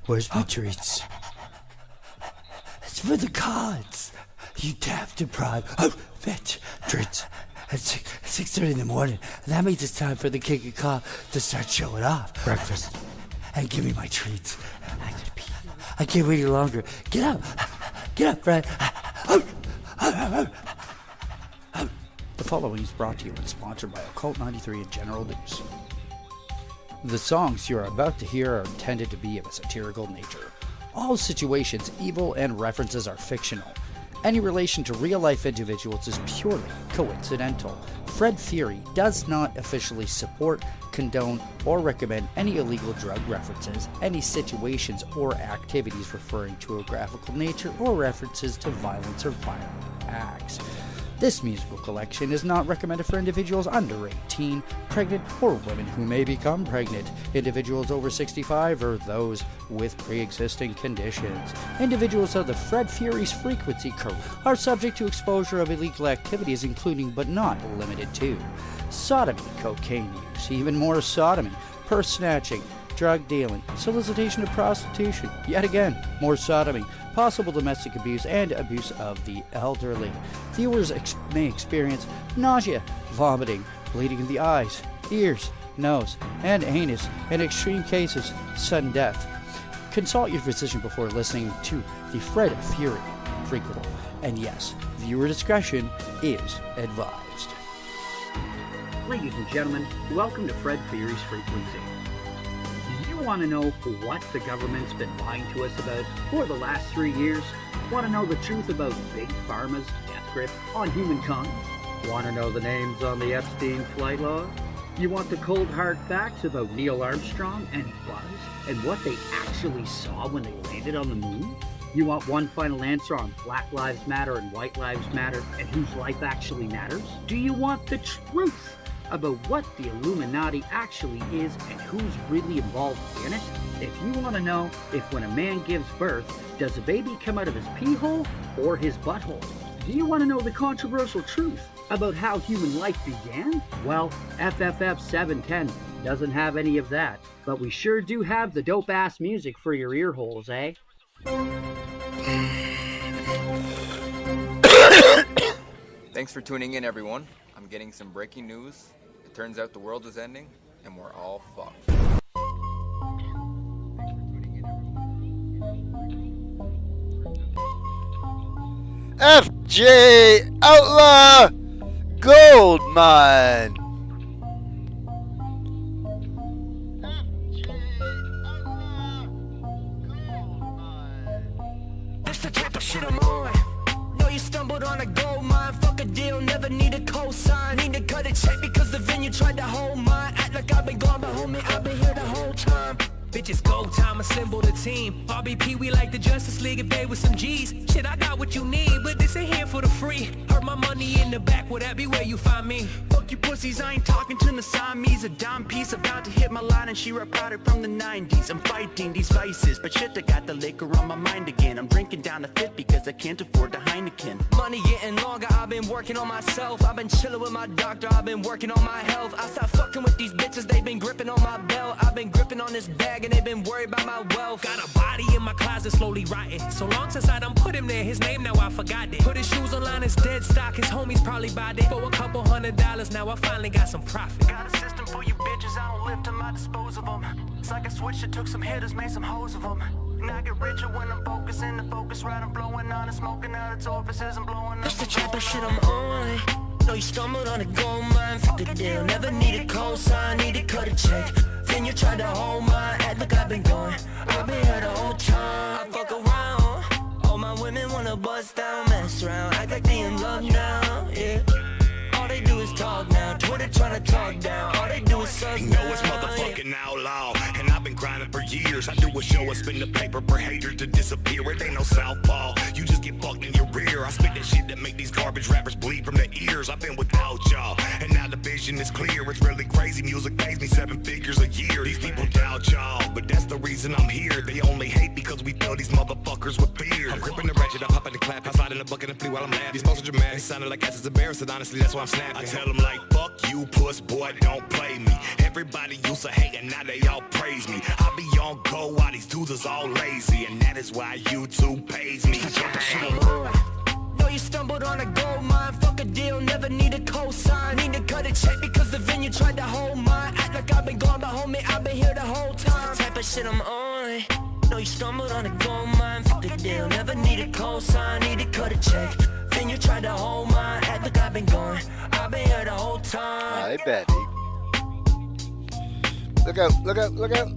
Where's my treats? It's for the gods. You tap deprived. Oh, bitch. Treats. It's 6:30 in the morning. And that means it's time for the king of cop to start showing off. Breakfast. And give me my treats. I can't wait any longer. Get up. Get up, Brad. The following is brought to you and sponsored by Occult 93 and General News. The songs you are about to hear are intended to be of a satirical nature. All situations, evil, and references are fictional. Any relation to real-life individuals is purely coincidental. Fred Theory does not officially support, condone, or recommend any illegal drug references, any situations or activities referring to a graphical nature, or references to violence or violent acts. This musical collection is not recommended for individuals under 18, pregnant, or women who may become pregnant, individuals over 65, or those with pre-existing conditions. Individuals of the Fred Fury's frequency curve are subject to exposure of illegal activities including but not limited to sodomy, cocaine use, even more sodomy, purse snatching, drug dealing, solicitation of prostitution, yet again, more sodomy, possible domestic abuse, and abuse of the elderly. Viewers may experience nausea, vomiting, bleeding in the eyes, ears, nose, and anus, in extreme cases, sudden death. Consult your physician before listening to the Fred Fury frequency. And yes, viewer discretion is advised. Ladies and gentlemen, welcome to Fred Fury's Frequency. Do you want to know what the government's been lying to us about for the last 3 years? Want to know the truth about Big Pharma's death grip on humankind? Want to know the names on the Epstein flight log? You want the cold hard facts about Neil Armstrong and Buzz and what they actually saw when they landed on the moon? You want one final answer on Black Lives Matter and White Lives Matter and whose life actually matters? Do you want the truth about what the Illuminati actually is and who's really involved in it? If you want to know if when a man gives birth, does a baby come out of his pee hole or his butthole? Do you want to know the controversial truth about how human life began? Well, FFF710 doesn't have any of that, but we sure do have the dope-ass music for your ear holes, eh? Thanks for tuning in, everyone. I'm getting some breaking news. It turns out the world is ending, and we're all fucked. FJ Outlaw Gold Mine. That's the type of shit I'm on. Know you stumbled on a gold mine. Fuck a deal, never need a cosign. Need to cut a check because the venue tried to hold mine. Act like I've been gone, but homie, I've been here the whole time. Bitches go time, assemble the team. RBP, we like the Justice League if they with some G's. Shit, I got what you need, but this ain't here for the free. Heard my money in the back, will that be where you find me? Fuck you pussies, I ain't talking to the Siamese. A dime piece about to hit my line and she reported from the 90s. I'm fighting these vices, but shit, I got the liquor on my mind again. I'm drinking down the fit because I can't afford the Heineken. Money getting longer, I've been working on myself. I've been chilling with my doctor, I've been working on my health. I stopped fucking with these bitches, they've been gripping on my belt. I've been gripping on this bag and they've been worried about my wealth. Got a body in my closet slowly rotting. So long since I done put him there, his name now I forgot it. Put his shoes online as dead stock, his homies probably bought it for a couple $100. Now I finally got some profit. Got a system for you bitches, I don't lift them, I dispose of them. It's like a switch that took some hitters, made some hoes of them. And I get richer when I'm focusing, the focus right, I'm blowing on and smoking out its orifices, I'm blowing up. That's the type of shit I'm on. Know you stumbled on a gold mine, fuck the deal, never need a cosign, need to cut a check. Then you tried to hold my act like I've been going. I've been here the whole time. I fuck around. All my women wanna bust down, mess around, act like they in love now. Yeah. All they do is talk now. Twitter tryna talk down. All they do is suck now. You know it's motherfucking outlaw, and I've been grinding for years. I do a show, I spin the paper for haters to disappear. It ain't no southpaw. You just get fucked in your rear. I spit that shit that make these garbage rappers bleed from their ears. I've been without y'all, and now the vision is clear. It's really crazy. Music pays me 7 figures a year. These people doubt y'all, but that's the reason I'm here. They only hate because we fill these motherfuckers with fear. I'm gripping the ratchet, I'm popping the clap, outside in the bucket and flee while I'm laughing. These folks are dramatic, sounding like ass is embarrassing. Honestly, that's why I'm snapping. I tell them like, fuck you, puss, boy, don't play me. Everybody used to hate and now they all praise me. I be don't go why these dudes is all lazy, and that is why YouTube pays me. No, you stumbled on a gold mine. Fuck a deal, never need a cosign. Need to cut a check because the venue tried to hold mine. Act like I've been gone, but homie, I've been here the whole time. Type of shit I'm on. No, you stumbled on a gold mine. Fuck a deal, never need a cosign. Need to cut a check. Venue tried to hold mine. Act like I've been gone. I've been here the whole time. I bet. Look out, look out, look out.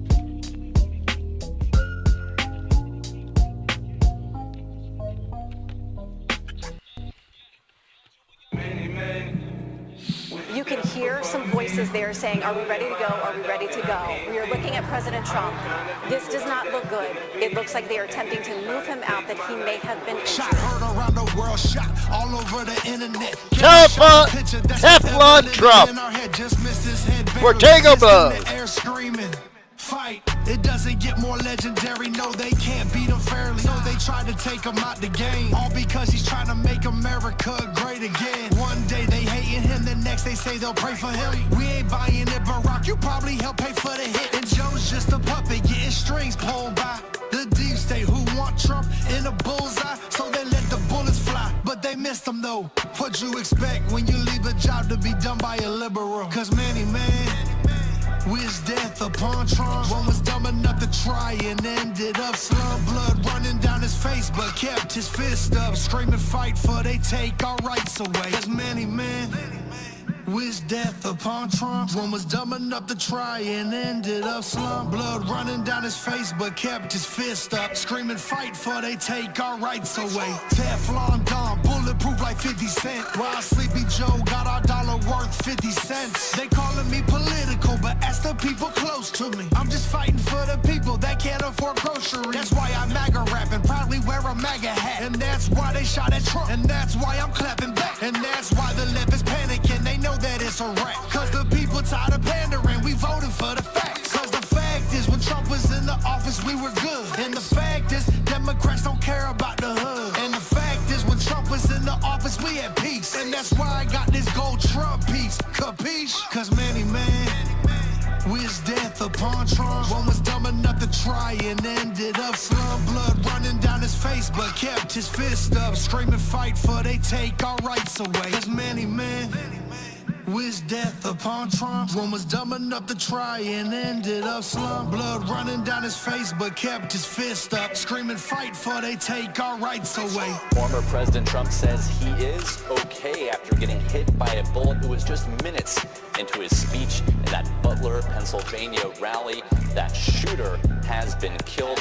You can hear some voices there saying, are we ready to go? Are we ready to go? We are looking at President Trump. This does not look good. It looks like they are attempting to move him out, that he may have been injured. Shot heard around the world, shot all over the internet. Teflon Trump. For Tango Blood. Fight. It doesn't get more legendary. No, they can't beat him fairly. So they try to take him out the game. All because he's trying to make America great again. One day they hating him, the next they say they'll pray for him. We ain't buying it, Barack. You probably helped pay for the hit. And Joe's just a puppet getting strings pulled by the deep state who want Trump in a bullseye. So they let the bullets fly, but they missed him though. What you expect when you leave a job to be done by a liberal? Cause many man wish death upon Trump. One was dumb enough to try and ended up slum. Blood running down his face, but kept his fist up, screaming fight for they take our rights away. Cause many men wish death upon Trump. One was dumb enough to try and ended up slum. Blood running down his face, but kept his fist up, screaming fight for they take our rights away. Teflon Don, bulletproof like 50 Cent. While Sleepy Joe got our dollar worth 50 cents. They calling me political, but ask the people close to me. I'm just fighting for the people that can't afford groceries. That's why I MAGA rap and proudly wear a MAGA hat. And that's why they shot at Trump. And that's why I'm clapping back. And that's why the left is panicking. They know that it's a wreck. Cause the people tired of pandering. We voted for the facts. Cause the fact is when Trump was in the office we were good. And the fact is Democrats don't care about the hood. And the fact is when Trump was in the office we had peace. And that's why I got this gold Trump piece. Capiche? Cause many man wish death upon Trump. One was dumb enough to try and ended up slum. Blood running down his face, but kept his fist up, screaming fight for they take our rights away. Cause many men wish death upon Trump. One was dumb enough to try and ended up slum. Blood running down his face, but kept his fist up, screaming fight for they take our rights away. Former President Trump says he is okay after getting hit by a bullet. It was just minutes into his speech in that Butler, Pennsylvania rally. That shooter has been killed.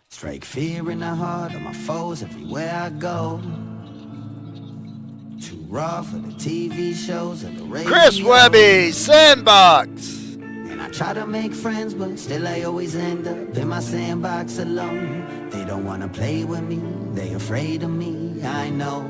Strike fear in the heart of my foes everywhere I go. Too raw for the TV shows and the radio. Chris Webby, Sandbox. And I try to make friends, but still I always end up in my sandbox alone. They don't wanna play with me, they afraid of me, I know.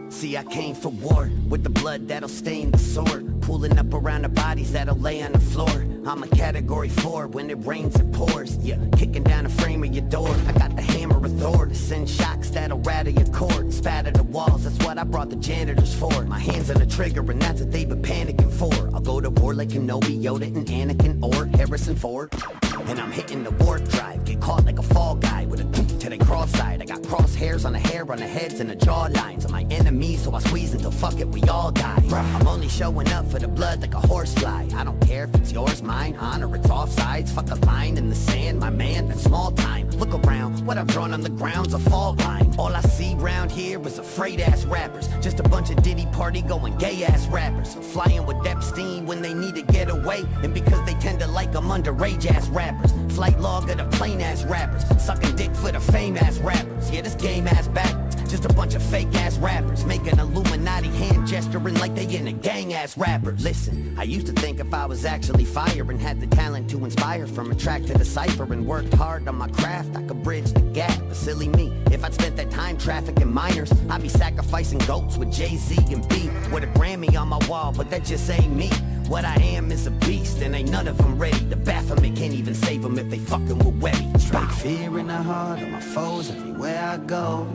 See, I came for war, with the blood that'll stain the sword, pulling up around the bodies that'll lay on the floor. I'm a category 4, when it rains it pours, yeah, kicking down the frame of your door. I got the hammer of Thor to send shocks that'll rattle your cord, spatter the walls, that's what I brought the janitors for. My hands on the trigger and that's what they've been panicking for. I'll go to war like Kenobi, Yoda, and Anakin, or Harrison Ford. And I'm hitting the warp drive, get caught like a fall guy with a to the cross-side. I got crosshairs on the hair, on the heads, and the jawlines of my enemies, so I squeeze until fuck it, we all die. I'm only showing up for the blood like a horsefly. I don't care if it's yours, mine, honor, it's offsides. Fuck a line in the sand, my man, that's small time. Look around, what I've drawn on the ground's a fault line. All I see round here is afraid-ass rappers, just a bunch of Diddy party going gay-ass rappers. Flying with Epstein when they need to get away, and because they tend to like them underage-ass rappers. Flight log of the plain-ass rappers, sucking dick for the fame-ass rappers. Yeah, this game-ass back, just a bunch of fake-ass rappers, making Illuminati hand gesturing like they in a gang-ass rappers. Listen, I used to think if I was actually fire and had the talent to inspire from a track to decipher and worked hard on my craft, I could bridge the gap. But silly me, if I'd spent that time trafficking minors, I'd be sacrificing goats with Jay-Z and B with a Grammy on my wall, but that just ain't me. What I am is a beast, and ain't none of them ready. The Baphomet can't even save them if they fucking with Webby. Strike fear in the heart of my foes everywhere I go.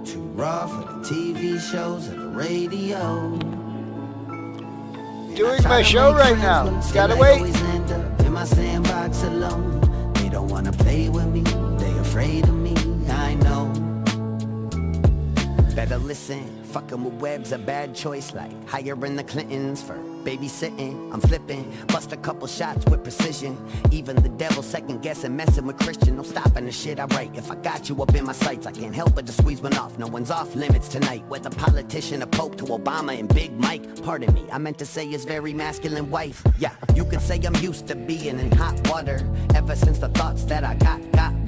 Too raw for the TV shows and the radio. Doing my show right now. Gotta wait. End up in my sandbox alone. They don't wanna play with me. They afraid of me. I know. Better listen, fucking with Webb's a bad choice, like hiring the Clintons for babysitting. I'm flipping, bust a couple shots with precision. Even the devil second guessing, messing with Christian. No stopping the shit I write. If I got you up in my sights, I can't help but to squeeze one off. No one's off limits tonight. Whether politician or pope to Obama and Big Mike. Pardon me, I meant to say his very masculine wife. Yeah, you could say I'm used to being in hot water. Ever since the thoughts that I got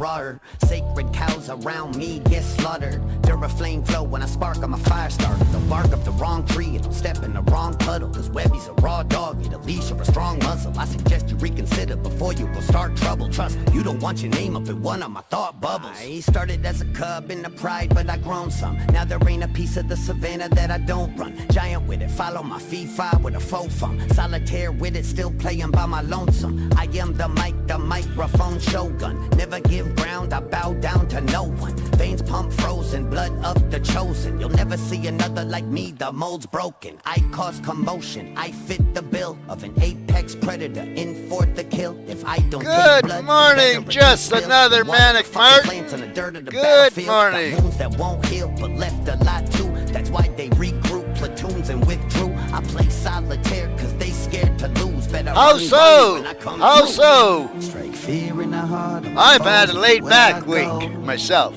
rawer. Sacred cows around me get slaughtered. Duraflame flow when I spark, I'm a fire starter. Don't bark up the wrong tree and don't step in the wrong puddle. Cause Webby's a raw dog, need a leash or a strong muzzle. I suggest you reconsider before you go start trouble. Trust me, you don't want your name up in one of my thought bubbles. I started as a cub in the pride, but I grown some. Now there ain't a piece of the savannah that I don't run. Giant with it, follow my fee-fi with a faux fun. Solitaire with it, still playing by my lonesome. I am the mic, the microphone shogun. Never give ground, I bow down to no one. Veins pump frozen, blood of the chosen. You'll never see another like me, the mold's broken. I cause commotion, I fit the bill of an apex predator in for the kill. If I don't Good morning, just another manic Martin. Good morning. Wounds that won't heal, but left a lot too. That's why they regroup platoons and withdrew. I play solitaire cause they scared to lose. Better How so? How so? Strike fear in the heart of my I've had a foes laid back everywhere I week go. myself.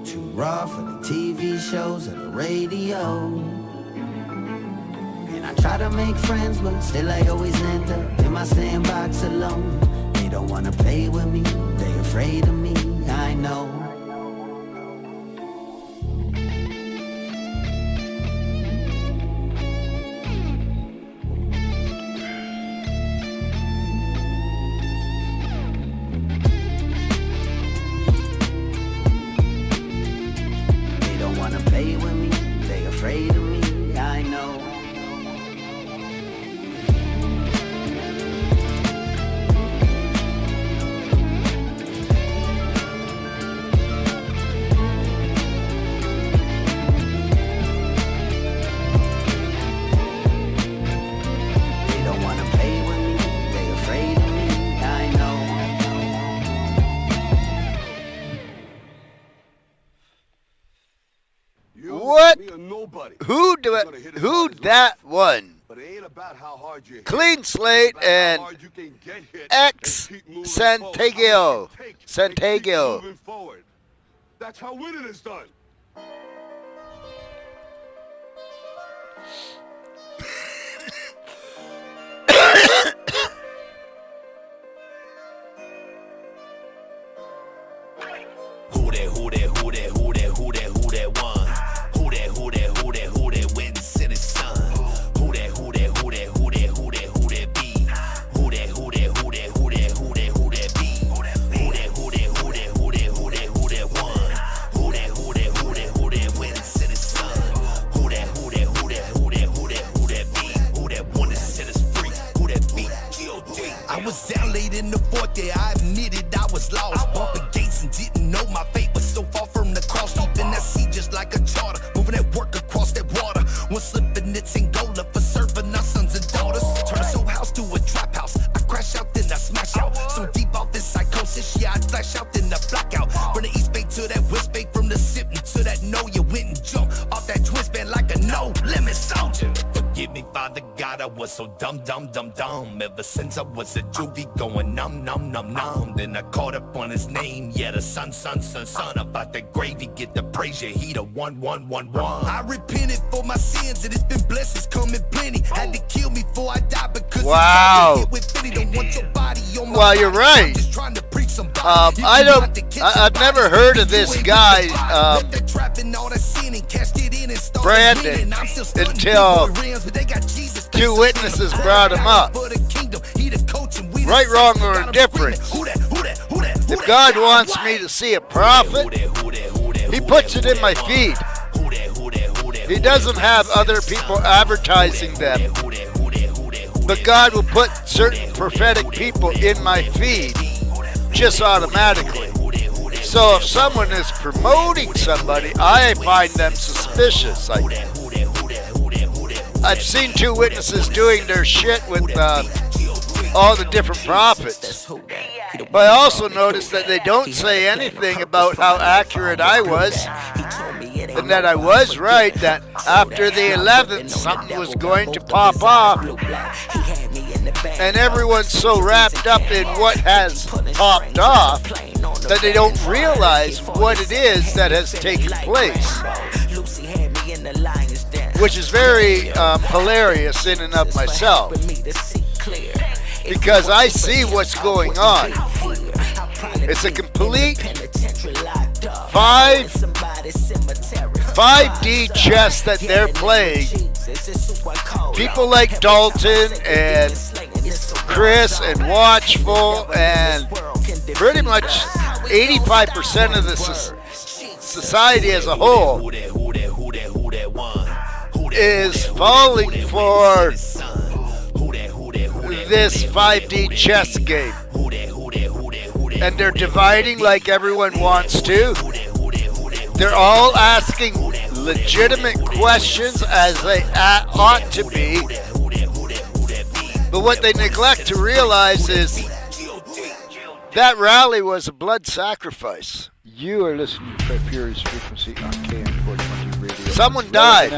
Too raw for the TV shows and the radio. And I try to make friends, but still I always end up in my sandbox alone. They don't wanna play with me, they afraid of me, I know. They don't wanna play with me, they afraid of me, I know. They don't wanna play with me, they afraid of me, I know. What? Me or nobody. Who that one? But it ain't about how hard you hit. Clean slate It's about how and hard you can get hit X and keep moving Santiago. forward. How much it takes to Santiago. keep moving forward. That's how winning is done. Who that, who that, who that, who that, who that, who that won? Who that, who that, who that, who that win city sun? Who that, who that, who that, who that, who that, who that be? Who that, who that, who that, who that, who that, who that be? Who that, who that, who that, who that, who that, who that, who that won? Who that, who that, who that, who that win city sun? Who that, who that, who that, who that, who that, who that be? Who that won the set us free? Who that beat G.O.D.? I was out late in the fourth day, I admitted I was lost. Bumping gates and didn't know my fate was so far from the cross. Deep in that sea just like a charter, moving at work across that water. One slipping it's Angola for serving our sons and daughters. Turn a soul house to a trap house. I crash out, then I smash out. So deep off this psychosis, yeah, I flash out, then I black out. From the East Bay to that West Bay, from the Sipton to that No, you went and jumped off that twist band like a no-limit soldier. Forgive me, Father God, I was so dumb. Ever since I was a juvie going numb. Then I caught up on his name, yeah, the son. About that gravy, get the praise, yeah, he the 111. I repented for my sins, and it's been blessings coming plenty. Had to kill me before I die because Wow. hit with Philly. Don't want your body on my Well, you're body. right. I'm just trying to preach somebody. I've never heard of this guy, Brandon, until two witnesses brought him up. Right, wrong, or indifferent. If God wants me to see a prophet, he puts it in my feed. He doesn't have other people advertising them. But God will put certain prophetic people in my feed just automatically. So if someone is promoting somebody, I find them suspicious. I've seen 2 witnesses doing their shit with all the different prophets. But I also noticed that they don't say anything about how accurate I was, and that I was right, that after the 11th something was going to pop off. And everyone's so wrapped up in what has popped off that they don't realize what it is that has taken place. Which is very hilarious in and of myself. Because I see what's going on. It's a complete 5D chess that they're playing. People like Dalton and Chris and Watchful and pretty much 85% of the society as a whole is falling for this 5D chess game. And they're dividing like everyone wants to. They're all asking legitimate questions as they ought to be. But what they neglect to realize is that rally was a blood sacrifice. You are listening to Fred Fury's Frequency on KM420 Radio. Someone died.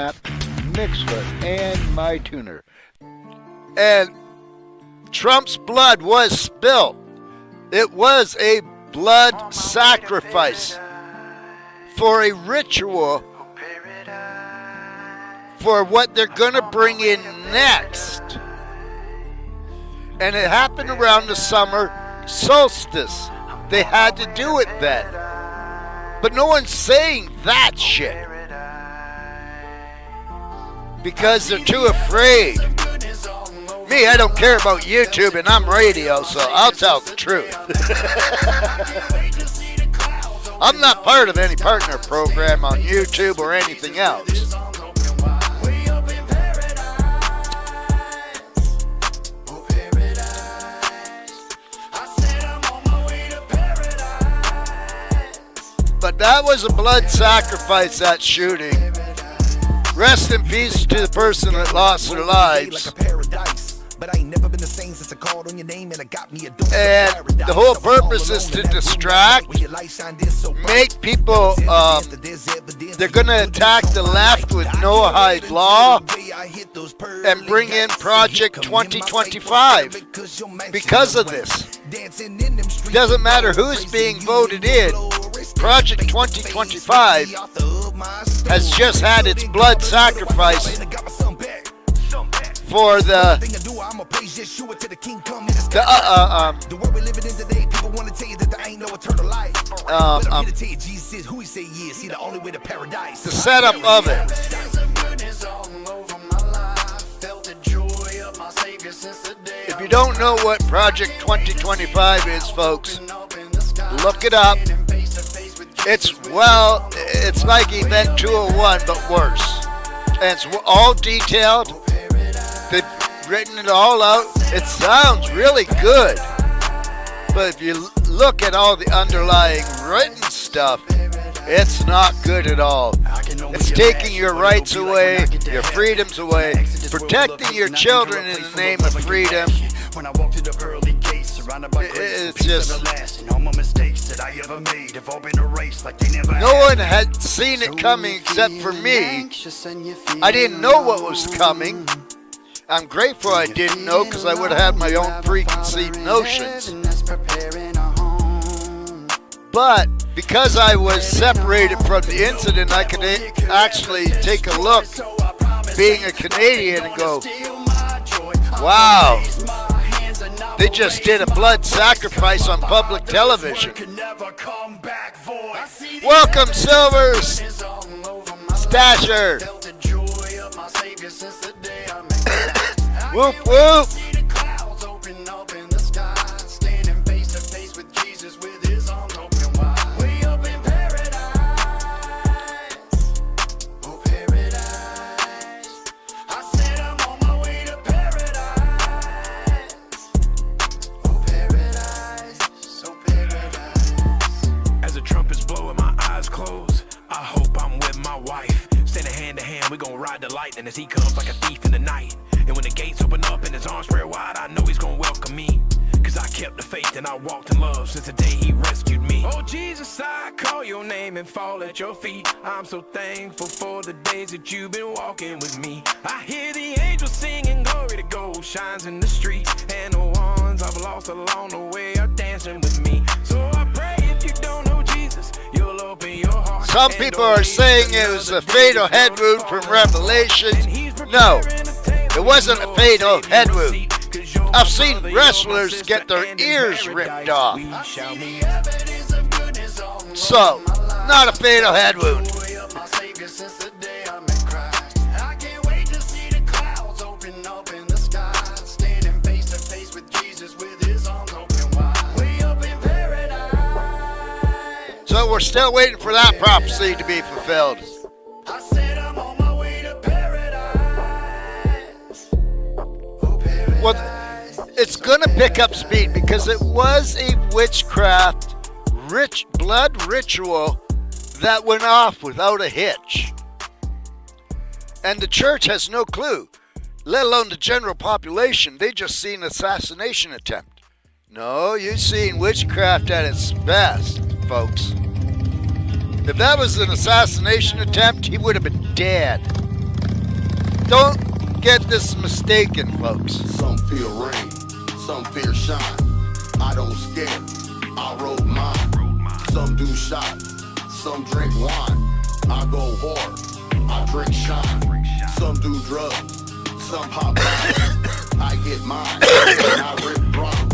Mixler and my tuner. And Trump's blood was spilled. It was a blood sacrifice for a ritual for what they're going to bring in next. And it happened around the summer solstice. They had to do it then. But no one's saying that shit. Because they're too afraid. Me, I don't care about YouTube and I'm radio, so I'll tell the truth. I'm not part of any partner program on YouTube or anything else. But that was a blood sacrifice, that shooting. Rest in peace to the person that lost their lives. And the whole purpose is to distract, make people, they're going to attack the left with Noahide Law and bring in Project 2025 because of this. Doesn't matter who's being voted in, Project 2025 has just had its blood sacrifice for the setup of it. If you don't know what Project 2025 is, folks, look it up. It's like Event 201, but worse. And it's all detailed. They've written it all out. It sounds really good. But if you look at all the underlying written stuff, it's not good at all. It's taking your rights away, your freedoms away, protecting your children in the name of freedom. It's just... No one had seen it coming except for me. I didn't know what was coming. I'm grateful I didn't know, because I would have had my own preconceived notions. But because I was separated from the incident, I could actually take a look, being a Canadian, and go, wow, they just did a blood sacrifice on public television. Welcome, Silvers! Stasher! Whoop whoop! trumpets blowing, my eyes closed. I hope I'm with my wife. Standing hand to hand, we gon' ride the lightning as he comes like a thief in the night. And when the gates open up and his arms spread wide, I know he's gonna welcome me. Cause I kept the faith and I walked in love since the day he rescued me. Oh Jesus, I call your name and fall at your feet. I'm so thankful for the days that you've been walking with me. I hear the angels singing glory to gold shines in the street. And the ones I've lost along the way are dancing with me. So I pray if you don't know Jesus, you'll open your heart. Some people are saying it was a fatal head wound from Revelation. No, it wasn't a fatal head wound. I've seen wrestlers get their ears ripped off. So, not a fatal head wound. So we're still waiting for that prophecy to be fulfilled. Well, it's going to pick up speed because it was a witchcraft blood ritual that went off without a hitch. And the church has no clue, let alone the general population. They just see an assassination attempt. No, you've seen witchcraft at its best, folks. If that was an assassination attempt, he would have been dead. Don't get this mistaken, folks. Some fear rain, some fear shine. I don't scare, I roll mine. Some do shots, some drink wine. I go hard, I drink shine. Some do drugs, some pop bottles. I get mine, and I rip drums.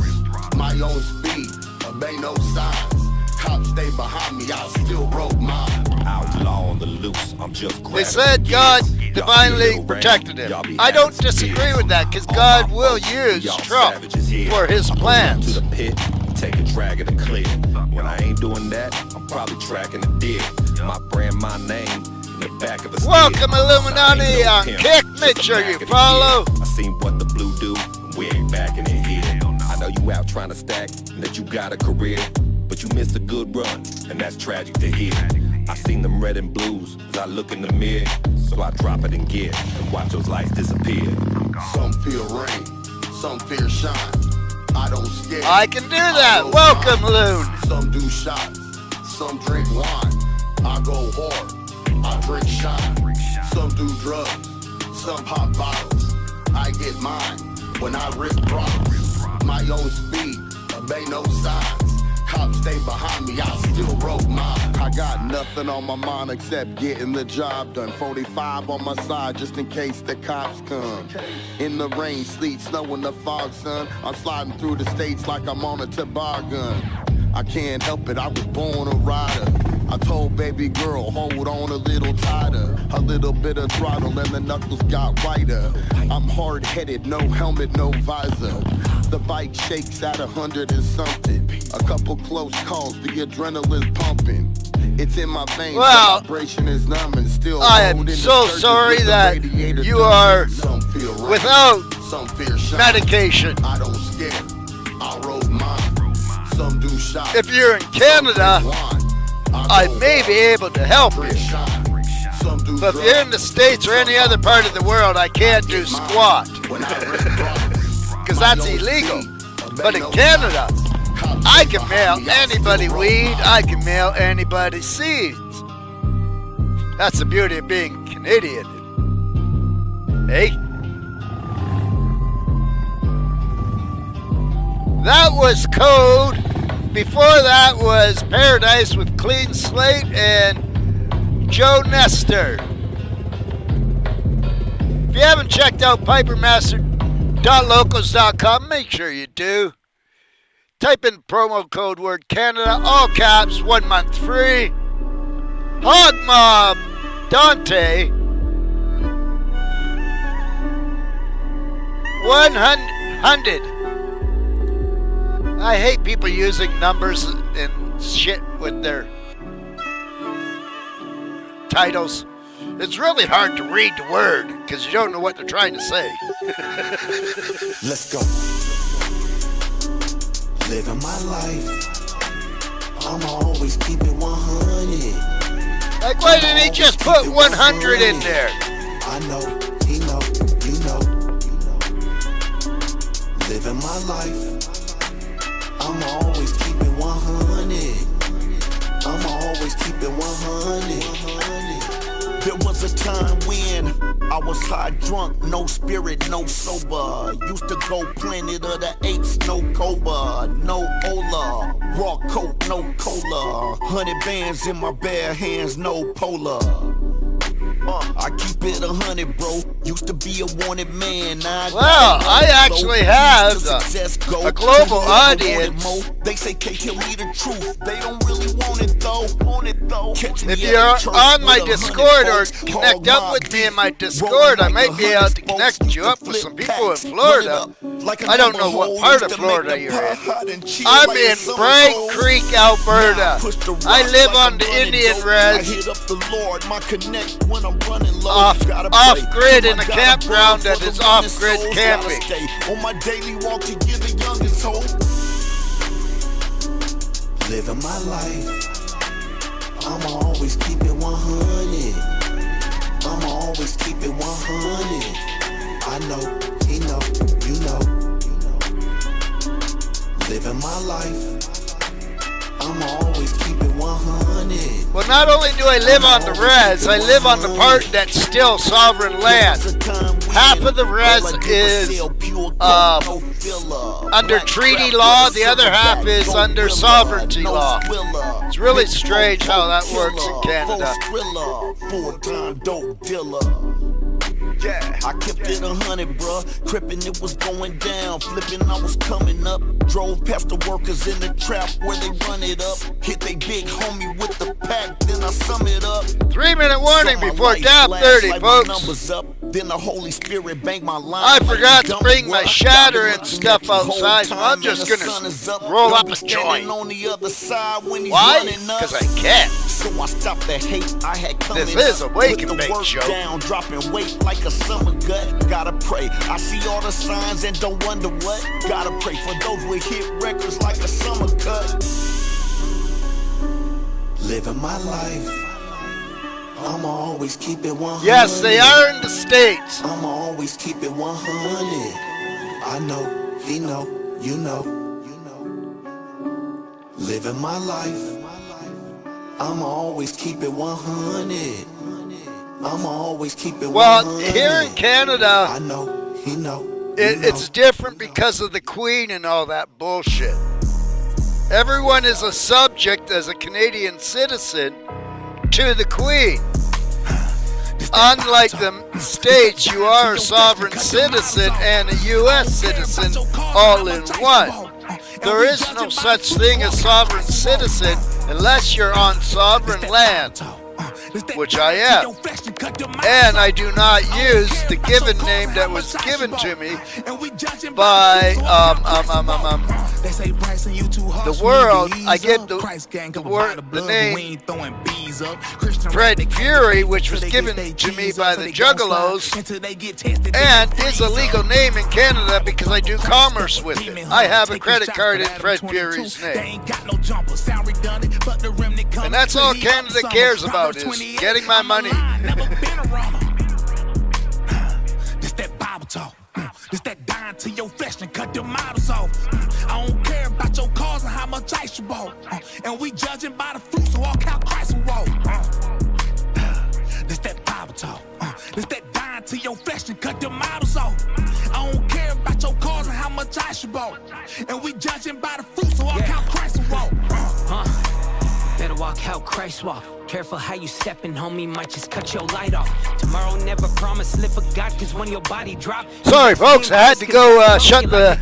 My own speed, obey no signs. Cops stay behind me, I still broke mine. Outlaw on the loose, I'm just They said God divinely protected him. I don't disagree with that because God will use Trump for his plans. To the pit, take a drag of the clear. When I ain't doing that, I'm probably tracking the deer. My brand, my name, in the back of a Welcome Illuminati on Kick. Make sure you follow. I seen what the blue do, and we ain't backing it here. I know you out trying to stack, and that you got a career, but you missed a good run, and that's tragic to hear. I seen them red and blues as I look in the mirror, so I drop it in gear and watch those lights disappear. Some fear rain, some fear shine. I don't scare. I can do that. Welcome, Loon. Some do shots, some drink wine. I go hard, I drink shine. Some do drugs, some pop bottles. I get mine when I rip bottles. My own speed, obey no signs. Cops stay behind me, I still broke mine. I got nothing on my mind except getting the job done. 45 on my side just in case the cops come. In the rain, sleet, snow, and the fog, son. I'm sliding through the states like I'm on a toboggan. I can't help it, I was born a rider. I told baby girl, hold on a little tighter. A little bit of throttle and the knuckles got whiter. I'm hard-headed, no helmet, no visor. The bike shakes at 100 and something. A couple close calls, the adrenaline's pumping. It's in my veins, well, the vibration is numb and still. I am so sorry that you are without medication. I don't scare, I roll mine. Some do shots. If you're in Canada, I may be able to help you. But if you're in the States or any other part of the world, I can't do squat. Because that's illegal. But in Canada, I can mail anybody weed, I can mail anybody seeds. That's the beauty of being Canadian. Hey? That was Code. Before that was Paradise with Clean Slate and Joe Nestor. If you haven't checked out pipermaster.locals.com, make sure you do. Type in promo code word Canada, all caps, 1 month free. Hog Mob Dante 100. I hate people using numbers and shit with their titles. It's really hard to read the word because you don't know what they're trying to say. Let's go. Living my life, I'ma always keep it 100. Like, why didn't he just put 100 in there? I know, he know, you know. Living my life, I'ma always keep it 100. I'ma always keep it 100. There was a time when I was high drunk, no spirit, no sober. Used to go Planet of the Apes, no Cobra, no Ola. Raw coke, no cola. 100 bands in my bare hands, no polar. I keep it 100, bro. Used to be a wanted man. Well, I actually have a global audience. They say can't tell me the truth. They don't really want it though. If you're on my Discord or connect up with me in my Discord, I might be able to connect you up with some people in Florida. I don't know what part of Florida you're in. I'm in Bragg Creek, Alberta. I live on the Indian res. Off-grid in a campground that is off-grid camping. On my daily walk to give the youngest hope. Living my life, I'ma always keep it 100. I'ma always keep it 100. I know, he know, you know. Living my life, I'ma always keep it 100. Well, not only do I live on the res, I live on the part that's still sovereign land. Half of the res is under treaty law, the other half is under sovereignty law. It's really strange how that works in Canada. Yeah, I kept it 100, bruh. Crippin', it was going down. Flipping, I was coming up. Drove past the workers in the trap where they run it up. Hit they big homie with the pack, then I sum it up. 3-minute warning before DAP 30, folks. Then the Holy Spirit banged my line. I forgot to bring my shatter and stuff outside, so I'm just gonna roll up a joint. Why? Because I can. So I stopped the hate I had coming. This is a wake and bake show. Down, dropping weight like a summer gut. Gotta pray. I see all the signs and don't wonder what. Gotta pray for those with hit records like a summer cut. Living my life, I'ma always keep it 100. Yes, they are in the States. I'ma always keep it 100. I know, he know, you know. Living my life, I'ma always keep it 100. I'ma always keep it 100. Well, here in Canada, I know, he know. It's different because of the Queen and all that bullshit. Everyone is a subject as a Canadian citizen to the Queen. Unlike the States, you are a sovereign citizen and a U.S. citizen all in one. There is no such thing as sovereign citizen unless you're on sovereign land, which I am. And I do not use the given name that was given to me by the world. I get the name Fred Fury, which was given to me by the Juggalos, and is a legal name in Canada because I do commerce with it. I have a credit card in Fred Fury's name. And that's all Canada cares about, is getting my money. This that Bible talk. This that dying to your flesh and cut the models off. I don't care about your cars and how much ice you bought. And we judging by the fruit, so walk out Christ and walk. This that Bible talk. This that dying to your flesh and cut the models off. I don't care about your cars and how much ice you bought. And we judging by the fruit, so walk out Christ and walk. Better walk how Christ walk. Careful how you steppin', homie, might just cut your light off. Tomorrow never promise, live for God, cause when your body drop. Sorry folks, I had to go shut the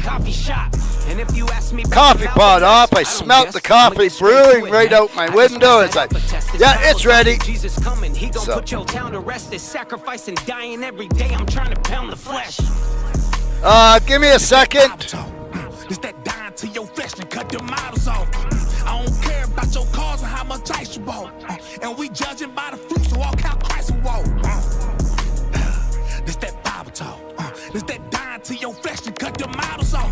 coffee pot off. I smelt the coffee brewing right out my window. It's like, yeah, it's ready. Jesus coming, he gon' put your town to rest. Is sacrificing, dying every day. I'm trying to pound the flesh. Give me a second. This that dying to your flesh and cut the models off. I don't care about your cars and how much ice you bought. And we judging by the fruit, so walk out Christ and walk. This that Bible talk. This that dying to your flesh and cut the models off.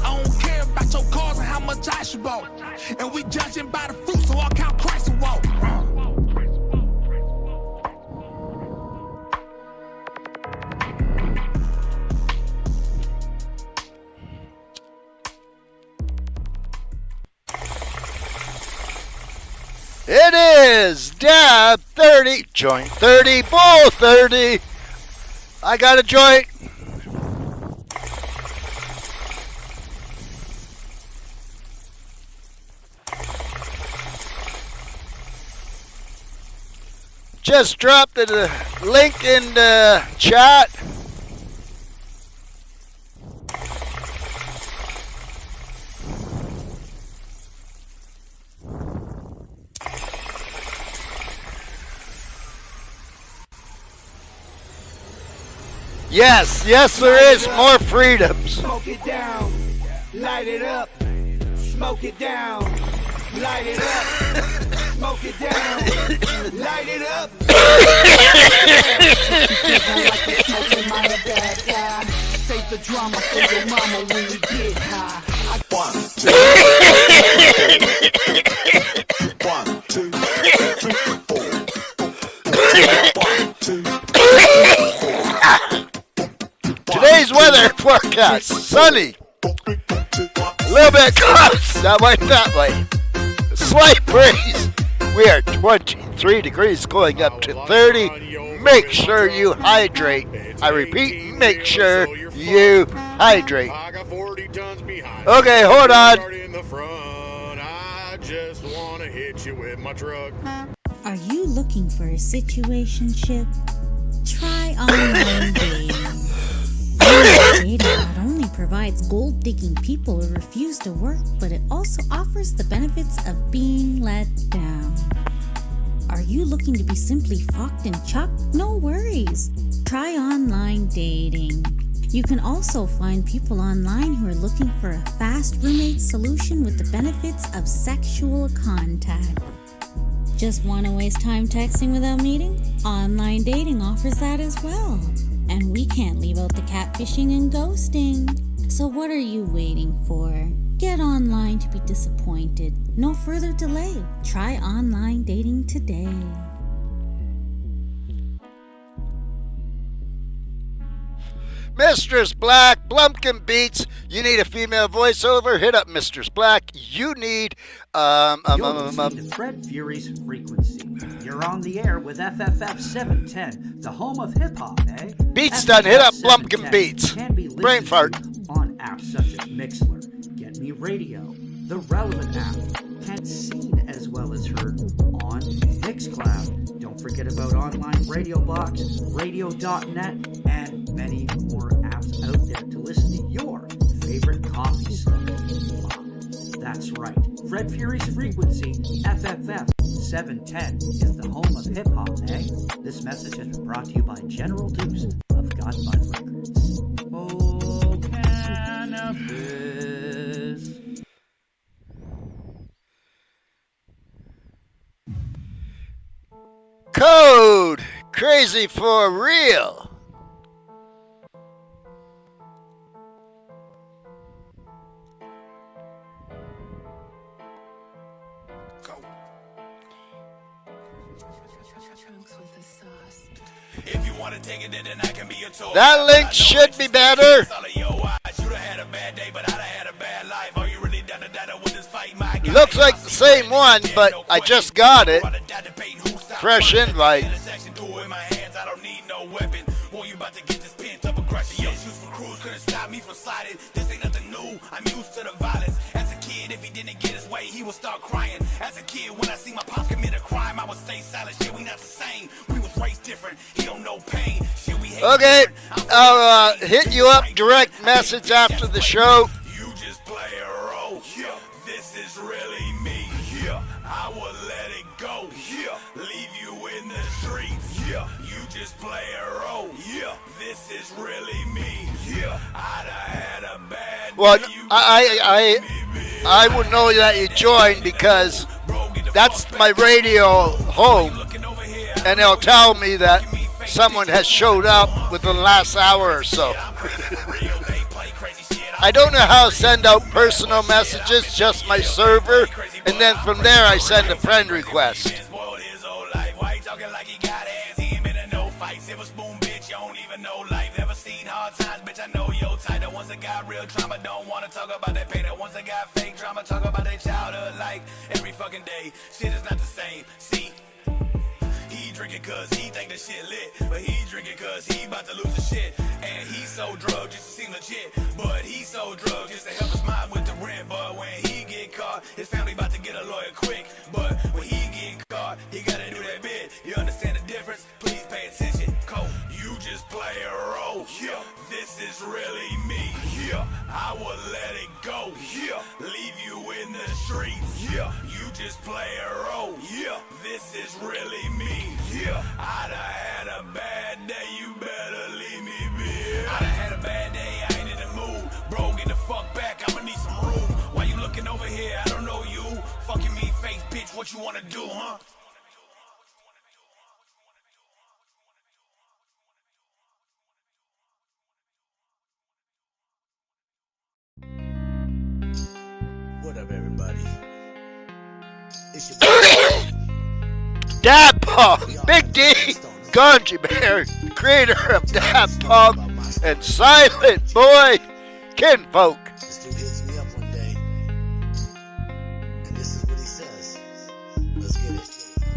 I don't care about your cars and how much ice you bought. And we judging by the fruit, so walk out Christ and walk. It is Dab 30, Joint 30, Bull 30. I got a joint. Just dropped the link in the chat. Yes, yes, there is more freedoms. Smoke it down, light it up, smoke it down, light it up, smoke it down, light it up. Save the drama for your mama when we get high. 1, 2, 3, 4. 1, 2, 3, 4. Today's weather forecast, sunny. A little bit clouds, that way, that way. Slight breeze. We are 23 degrees going up to 30. Make sure you hydrate. I repeat, make sure you hydrate. Okay, hold on. Are you looking for a situationship? Try online dating. Online dating not only provides gold-digging people who refuse to work, but it also offers the benefits of being let down. Are you looking to be simply fucked and chucked? No worries. Try online dating. You can also find people online who are looking for a fast roommate solution with the benefits of sexual contact. Just want to waste time texting without meeting? Online dating offers that as well. And we can't leave out the catfishing and ghosting. So what are you waiting for? Get online to be disappointed. No further delay. Try online dating today. Mistress Black, Blumpkin Beats. You need a female voiceover? Hit up Mistress Black. You need You're listening to Fred Fury's Frequency. You're on the air with FFF710, the home of hip hop, eh? Beats done. Hit up Blumpkin Beats. Can be Brain fart. on apps such as Mixler, Get Me Radio, the Relevant app, can seen as well as heard on Mixcloud. Don't forget about online radio box, radio.net, and many more apps out there to listen to your favorite coffee slip. That's right. Fred Fury's Frequency, FFF710, is the home of hip-hop, eh? This message has been brought to you by General Deuce of God Bud Records. Oh, cannabis. Code Crazy for Real. If you want to take it, then I can be a toy. That link should be better. Looks like the same one, but I just got it. Fresh invite. This ain't nothing new. I'm used to the violence. As a kid, if he didn't get his way, he would start crying. As a kid, when I see my pops commit a crime, I would stay silent. Shit, we not the same. We was raised different. He don't know pain. Shit, we hate Okay, I'll hit you up direct message after the show. You just play a role. Yeah, this is really me. Yeah, I will let it go. Yeah, leave you in the streets. Yeah, you just play a role. Yeah, this is really me. Yeah, I'd have had a bad. Well, I would know that you joined because that's my radio home, and it'll tell me that someone has showed up within the last hour or so. I don't know how to send out personal messages, just my server, and then from there I send a friend request. hard times, bitch, I know your type. The ones that got real trauma don't wanna talk about that pain. The ones that got fake drama talk about their childhood like every fucking day. Shit is not the same. See, he drinking cause he think the shit lit, but he drinking cause he about to lose his shit. And he so drugged just to seem legit, but he so drugged just to help his mind with the rent. But when he get caught, his family about to get a lawyer quick. But when he get caught, he gotta do that bit. You understand the difference? Please pay attention. Cole, you just play a role. Yeah, this is really me. Yeah, I will let it go. Yeah, leave you in the streets. Yeah, you just play a role. Yeah, this is really me. Yeah, I done had a bad day. You better leave me be. I done had a bad day. I ain't in the mood. Bro, get the fuck back. I'ma need some room. Why you looking over here? I don't know you. Fucking me face, bitch. What you wanna do, huh? What up, everybody? It's your Dad Punk, Big D, Ganji Bear, creator of Dad Punk, and Silent Boy Kinfolk. This dude hits me up one day, and this is what he says. Let's get it.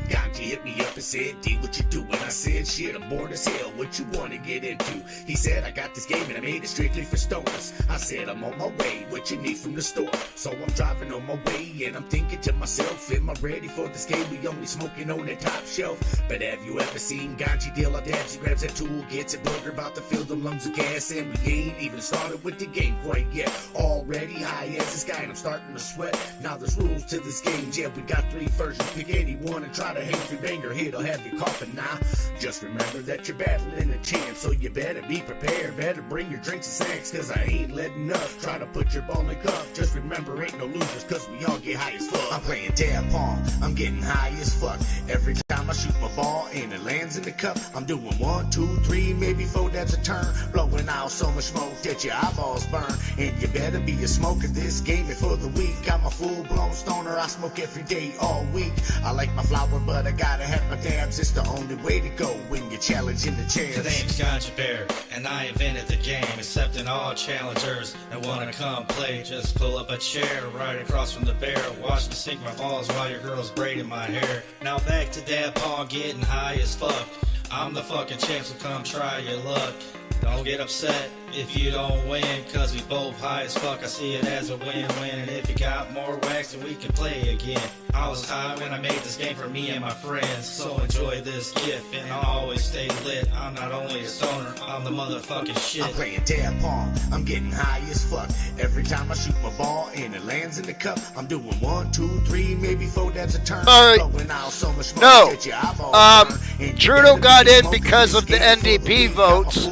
Ganji hit me up and said, D, what you doing? I said, shit, I'm bored as hell. What you wanna get into? He said, I got this game and I made it strictly for stoners. I said, I'm on my way. What you need from the store? So I'm driving on my way and I'm thinking to myself, am I ready for this game? We only smoking on the top shelf. But have you ever seen Ganji deal a dabs? He grabs that tool, gets it burger, about to fill them lungs of gas, and we ain't even started with the game quite yet. Already high as this guy and I'm starting to sweat. Now there's rules to this game. Yeah, we got 3 versions. Pick any one and try to hang through banger. Hit'll have you coughing now. Just remember that you're battling a chance, so you better be prepared. Better bring your drinks and snacks, cause I ain't letting up. Try to put your ball in cup. Just remember, ain't no losers, cause we all get high as fuck. I'm playing dab pong, I'm getting high as fuck. Every time I shoot my ball and it lands in the cup, I'm doing 1, 2, 3, maybe 4 dabs a turn. Blowing out so much smoke that your eyeballs burn. And you better be a smoker, this game is for the weak. I'm a full-blown stoner, I smoke every day, all week. I like my flower, but I gotta have my dabs. It's the only way to go when you're challenging the champs. The name's Ganji Bear, and I invented the game, accepting all challengers that wanna come play. Just pull up a chair right across from the bear. Watch me sink my balls while your girl's braiding my hair. Now back to dab paw, getting high as fuck. I'm the fucking champ, so come try your luck. Don't get upset if you don't win, cause we both high as fuck. I see it as a win-win, and if you got more wax, then we can play again. I was high when I made this game for me and my friends, so enjoy this gift and I'll always stay lit. I'm not only a stoner, I'm the motherfucking shit. I'm playing dab pong, I'm getting high as fuck. Every time I shoot my ball and it lands in the cup, I'm doing 1, 2, 3, maybe 4 dabs a turn. Blowing out so much smoke that your eyeballs burn. And Trudeau got in because of the NDP votes,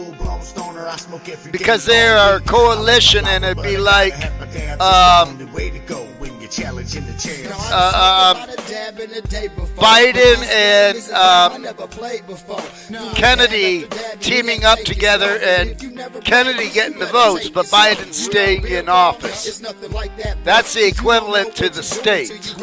because they're our coalition, and it'd be like Biden and Kennedy teaming up together, and Kennedy getting the votes, but Biden staying in office. That's the equivalent to the states.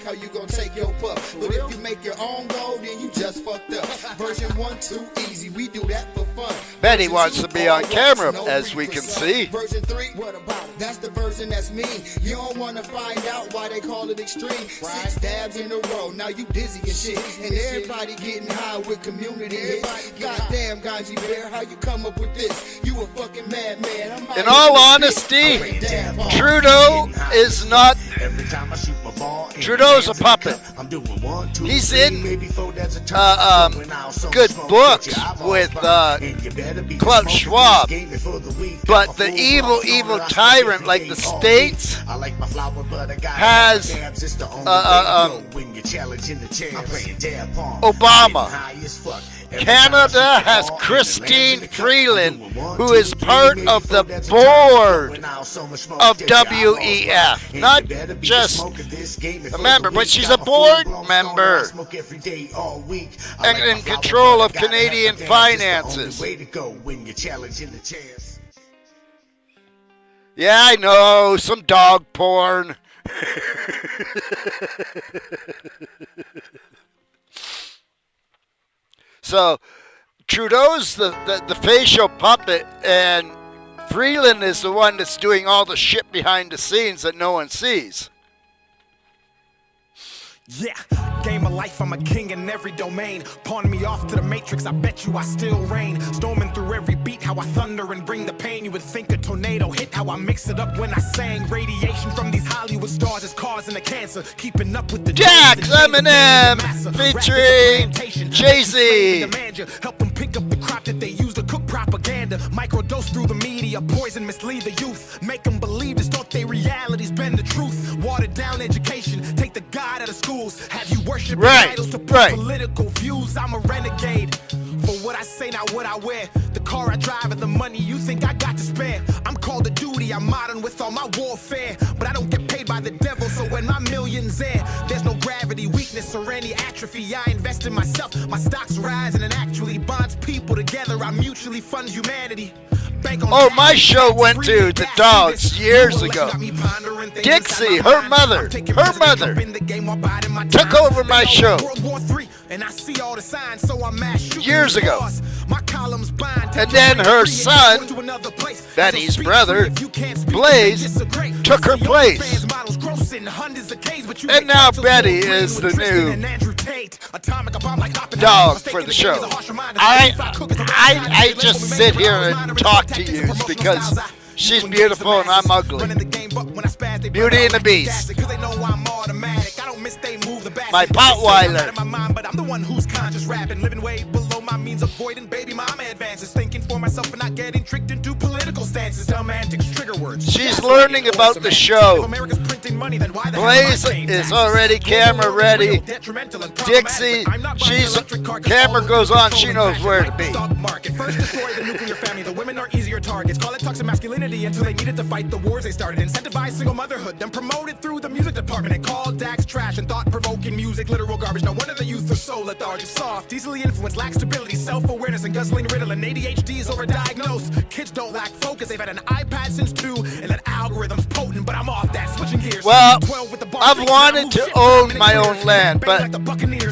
How you gonna take your puff? But if you make your own goal, then you just fucked up. Version 1 too easy, we do that for fun. Betty wants to be on camera, as we can see. Version 3, what about it? That's the version that's mean. You don't wanna find out why they call it extreme. 6 dabs in a row, now you dizzy and shit. And everybody getting high with community hits. Goddamn, Ganji Bear, how you come up with this? You a fucking madman. In all honesty, Trudeau is not. Trudeau's a puppet. He's in good books with Klaus Schwab, but the evil tyrant like the states has Obama. Canada has Christine Freeland, who is part of the board of WEF. Not just a member, but she's a board member and in control of Canadian finances. Yeah, I know, some dog porn. So, Trudeau's the facial puppet, and Freeland is the one that's doing all the shit behind the scenes that no one sees. Yeah, game of life, I'm a king in every domain. Pawn me off to the matrix, I bet you I still reign. Storming through every beat, how I thunder and bring the pain. You would think a tornado hit, how I mix it up when I sang. Radiation from these Hollywood stars is causing the cancer. Keeping up with the Jax Eminem featuring Jay-Z. Help them pick up the crop that they use to cook propaganda. Microdose through the media, poison, mislead the youth. Make them believe this thought they reality's been the truth. Watered down education, take the God out of schools. Have you worshiped idols to put political views? I'm a renegade. For what I say, not what I wear. The car I drive and the money you think I got to spare. I'm called to duty, I'm modern with all my warfare. But I don't get paid by the devil, so when my millions there, there's no gravity, weakness, or any atrophy. I invest in myself, my stocks rise, and it actually bonds people together. I mutually fund humanity. Oh, my show went to the dogs years ago. Dixie, her mother took over my show years ago. And then her son, Betty's brother, Blaze, took her place. And now Betty is the new dog for the show. I just sit here and talk to you because she's beautiful and I'm ugly. Beauty and the Beast. My Potweiler. But I'm the one who's conscious rapping, living way below my means, avoiding baby mama advances, thinking for myself and not getting tricked into political stances. Dumb antics, trigger words. She's learning about the show. Blaze is already camera ready. Dixie, she's camera goes on, she knows where to be. First destroy the nuclear family. The women are easier targets. Call it toxic masculinity until they needed to fight the wars they started. Incentivize single motherhood, then promote it through the music department. And call Dax trash and thought-provoking music, literal garbage. No wonder the youth are so lethargic, soft, easily influenced, lack stability, self-awareness, and guzzling Ritalin. ADHD is overdiagnosed. Kids don't lack focus. They've had an iPad since 2, and that algorithm's potent. But I'm off that, switching gears. Well, I've wanted to own my own land, but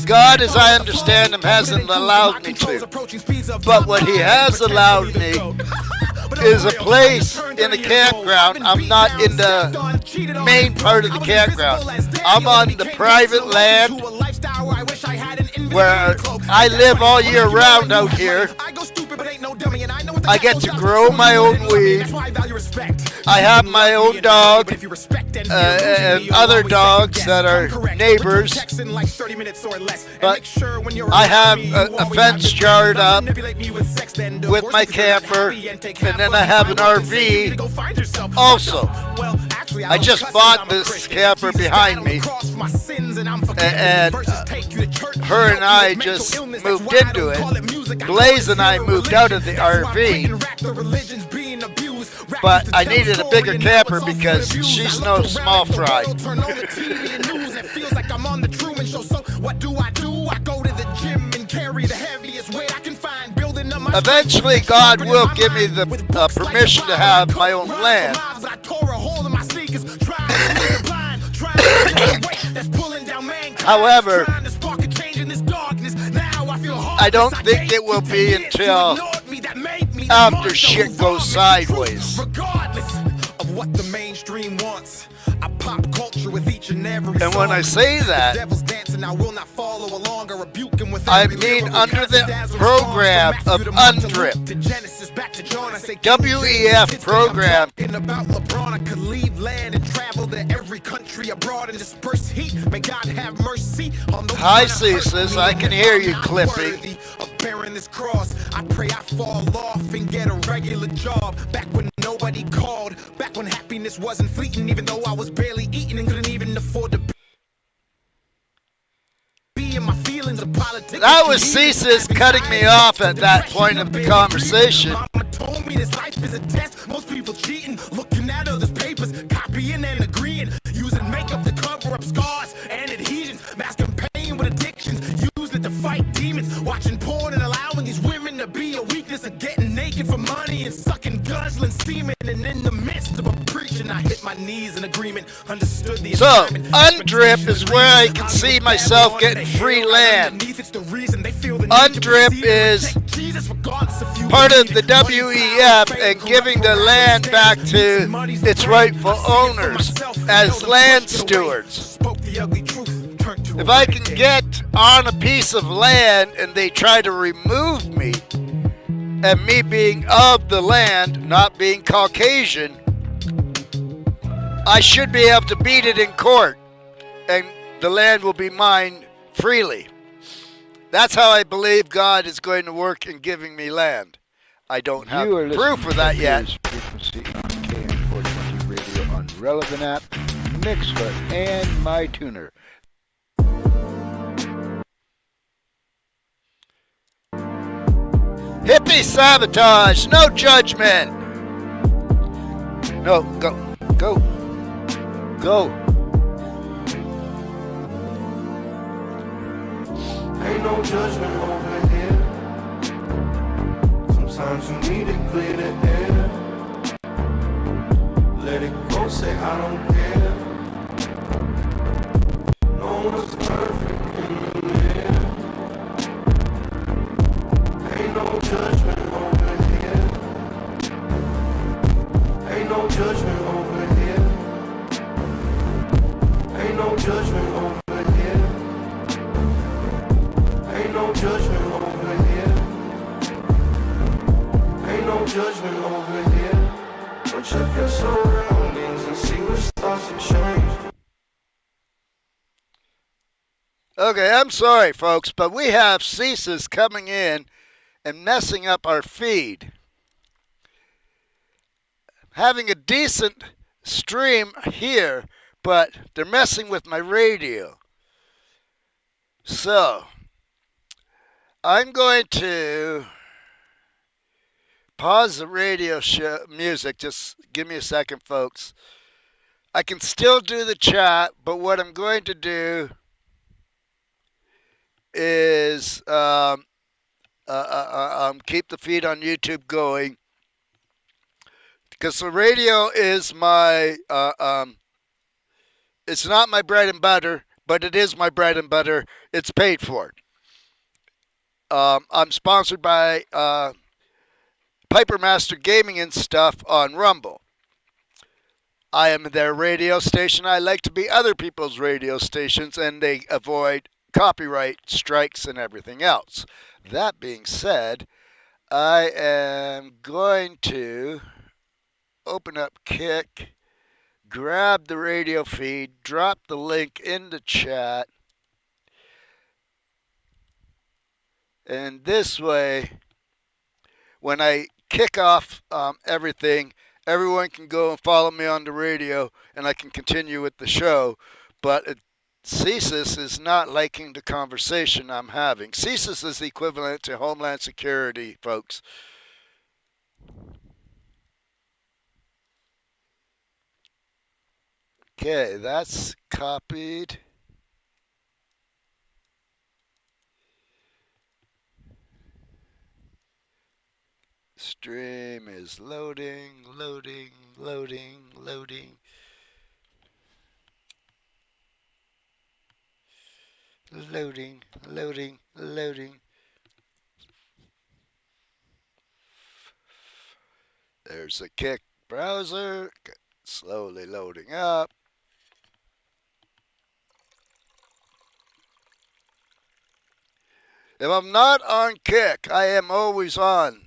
God, as I understand Him, hasn't allowed me to. But what He has allowed me is a place in a campground. I'm not in the main part of the campground. I'm on the private land where I live all year round out here. I get to grow my own weed. I have my own dog and other dogs that are neighbors. But I have a fence yard up with my camper, and then I have an RV also. I just bought this camper behind me, and her and I just moved into it. Blaze and I moved out of the RV, but I needed a bigger camper because she's no small fry. Eventually, God will give me the permission to have my own land. However, I don't think it will be until after shit goes sideways. Regardless of what the mainstream wants, I pop culture with each and every and when I say that, I mean under the program of UNDRIP. WEF program. About LeBron, I could leave land and travel to every country abroad and disperse heat. May God have mercy on those. Hi, Ceases. I can hear you clipping. Of bearing this cross, I pray I fall off and get a regular job. Back when nobody called, back when happiness wasn't fleeting, even though I was barely eating and couldn't even afford to be in my feelings of politics. That was Ceases cutting me off at that point of the conversation. Mama told me this life is a test. Most people cheating, looking at others' papers, copying and agreeing, using makeup to cover up scars and adhesions, masking pain with addictions, using it to fight demons, watching porn and allowing these women to be a weakness, of getting naked for money and sucking, guzzling, steaming, and in the midst of a preaching, I hit my knees in agreement, understood the So, undrip is where I can see myself getting free land. Undrip is part of the WEF and giving the land back to its rightful owners as land stewards. If I can get on a piece of land and they try to remove me, and me being of the land, not being Caucasian, I should be able to beat it in court, and the land will be mine freely. That's how I believe God is going to work in giving me land. I don't have proof of that yet. Frequency on KM420 Radio on Relevant app, Mixler, and MyTuner. Hippie sabotage, no judgment. No, go. Ain't no judgment over here. Sometimes you need to clear the air. Let it go, say I don't care. No one's perfect in the mirror. Ain't no judgment over here. Ain't no judgment over here. Ain't no judgment over here. Ain't no judgment over here. Ain't no judgment over here. But check your surroundings and see what starts to change. Okay, I'm sorry, folks, but we have CSIS coming in and messing up our feed. Having a decent stream here, but they're messing with my radio. So, I'm going to pause the radio music. Just give me a second, folks. I can still do the chat, but what I'm going to do is keep the feed on YouTube going, because the radio is my it's not my bread and butter, but it is my bread and butter. It's paid for. I'm sponsored by Piper Master Gaming and stuff on Rumble. I am their radio station. I like to be other people's radio stations, and they avoid copyright strikes and everything else. That being said, I am going to open up Kick, grab the radio feed, drop the link in the chat, and this way, when I kick off everything, everyone can go and follow me on the radio, and I can continue with the show. But CSIS is not liking the conversation I'm having. CSIS is the equivalent to Homeland Security, folks. Okay, that's copied. Stream is loading. Loading. There's the Kick browser, slowly loading up. If I'm not on Kick, I am always on